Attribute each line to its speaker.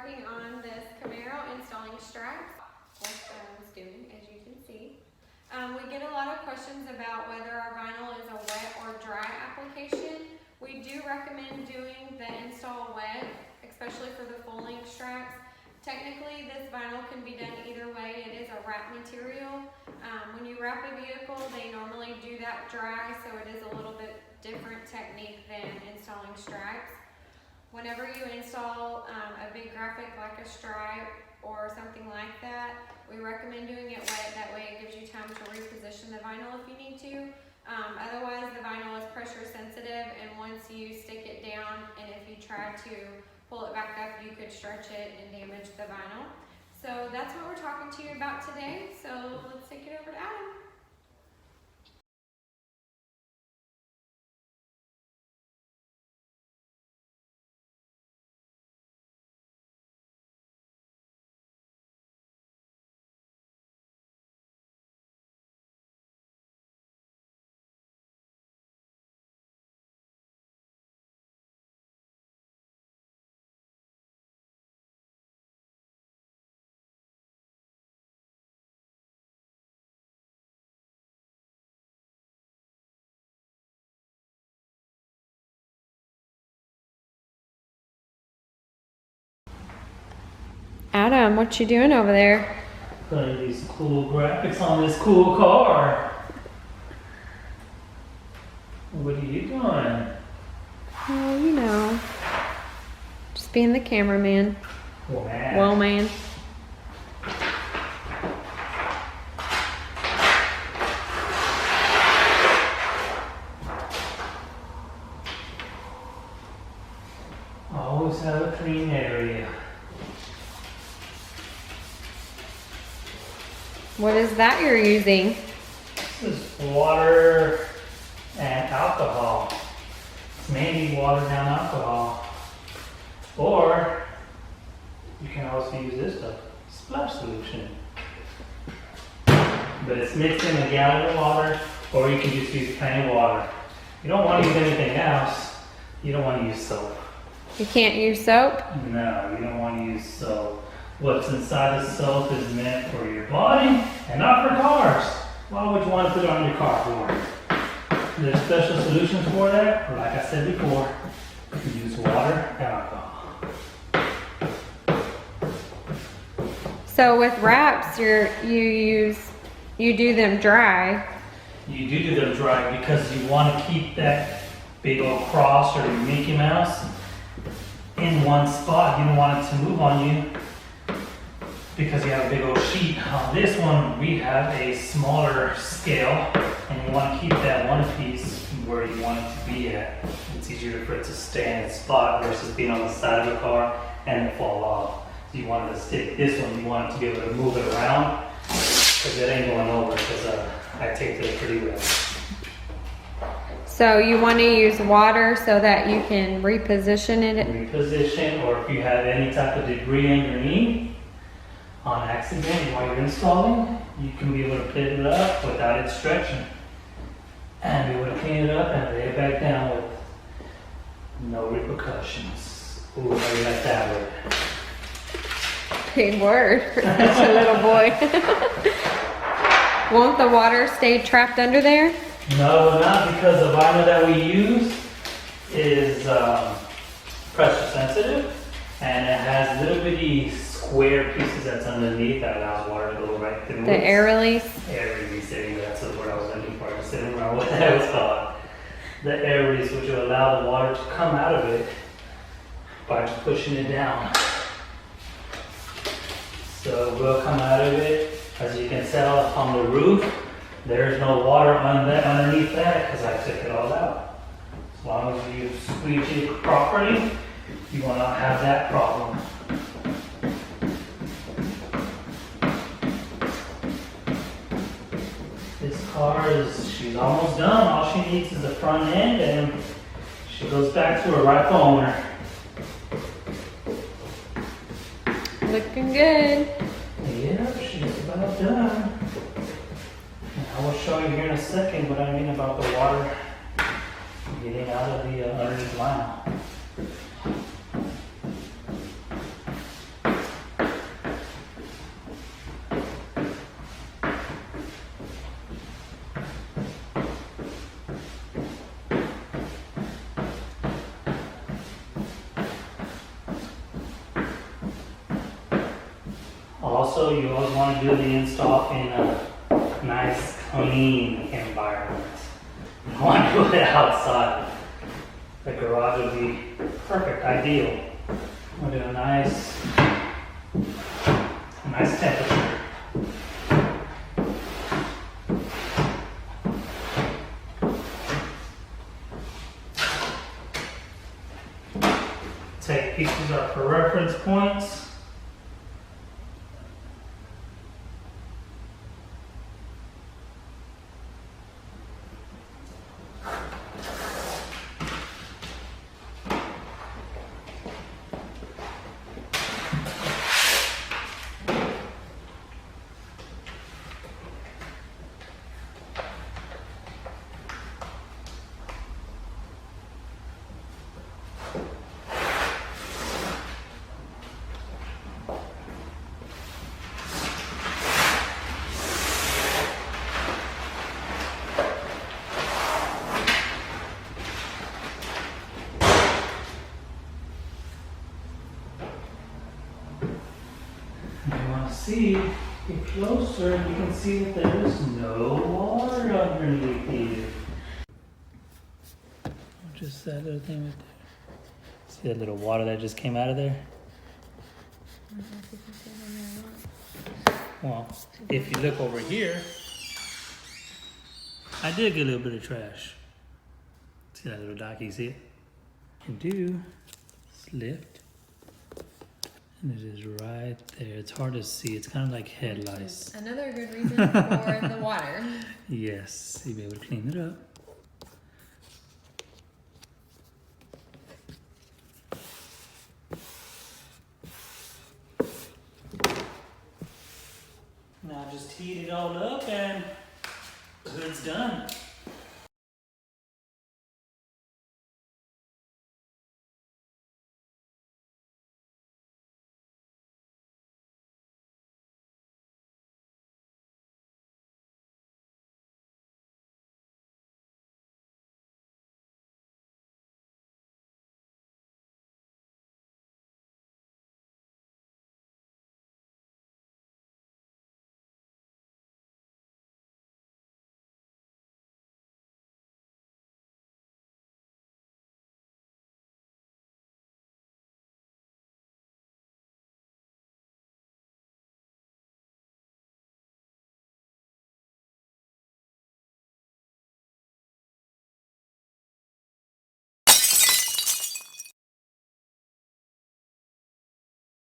Speaker 1: working on this Camaro installing straps, like I was doing, as you can see. We get a lot of questions about whether our vinyl is a wet or dry application. We do recommend doing the install wet, especially for the full-length straps. Technically, this vinyl can be done either way. It is a wrap material. When you wrap a vehicle, they normally do that dry, so it is a little bit different technique than installing straps. Whenever you install a big graphic like a stripe or something like that, we recommend doing it wet. That way it gives you time to reposition the vinyl if you need to. Otherwise, the vinyl is pressure sensitive, and once you stick it down and if you try to pull it back up, you could stretch it and damage the vinyl. So that's what we're talking to you about today. So let's take it over to Adam. Adam, what you doing over there?
Speaker 2: Putting these cool graphics on this cool car. What are you doing?
Speaker 1: Oh, you know, just being the cameraman.
Speaker 2: Well, man.
Speaker 1: Well, man.
Speaker 2: Always have a clean area.
Speaker 1: What is that you're using?
Speaker 2: This is water and alcohol. It's mainly watered down alcohol. Or you can also use this stuff, splash solution. But it's mixed in a gallon of water, or you can just use plain water. You don't want to use anything else. You don't want to use soap.
Speaker 1: You can't use soap?
Speaker 2: No, you don't want to use soap. What's inside the soap is meant for your body and not for cars. Why would you want to put it on your car for? There's special solutions for that, or like I said before, you use water and alcohol.
Speaker 1: So with wraps, you do them dry.
Speaker 2: You do them dry because you want to keep that big old cross or Mickey Mouse in one spot. You don't want it to move on you because you have a big old sheet. On this one, we have a smaller scale, and you want to keep that one piece where you want it to be at. It's easier for it to stay in its spot versus being on the side of the car and it fall off. So you want it to stick. This one, you want it to be able to move it around because it ain't going over because I taped it pretty well.
Speaker 1: So you want to use water so that you can reposition it?
Speaker 2: Reposition, or if you have any type of debris underneath, on accident while you're installing, you can be able to pick it up without it stretching and be able to clean it up and lay it back down with no repercussions. Ooh, maybe like that word.
Speaker 1: Big word for such a little boy. Won't the water stay trapped under there?
Speaker 2: No, not because the vinyl that we use is pressure sensitive, and it has little bitty square pieces that's underneath that allows water to go right through.
Speaker 1: The air release?
Speaker 2: Air release, that's the word I was looking for. I just didn't remember what that was called. The air release, which will allow the water to come out of it by just pushing it down. So it will come out of it. As you can tell on the roof, there's no water underneath that because I took it all out. As long as you squeegee it properly, you will not have that problem. This car she's almost done. All she needs is the front end and she goes back to her rightful owner.
Speaker 1: Looking good.
Speaker 2: Yeah, she's about done. And I will show you here in a second what I mean about the water getting out of the underneath vinyl. also, you always want to do the install in a nice, clean environment. You don't want to do it outside. The garage would be perfect, ideal. We'll do a nice temperature. Take pieces up for reference points. See, get closer and you can see that there is no water underneath here. Just that little thing right there. See that little water that just came out of there? Well, if you look over here, I did get a little bit of trash. See that little dock, you see it? You do, just lift. And it is right there. It's hard to see. It's kind of like head lice.
Speaker 1: Another good reason for the water.
Speaker 2: Yes, you'll be able to clean it up. Now just heat it all up and the hood's done.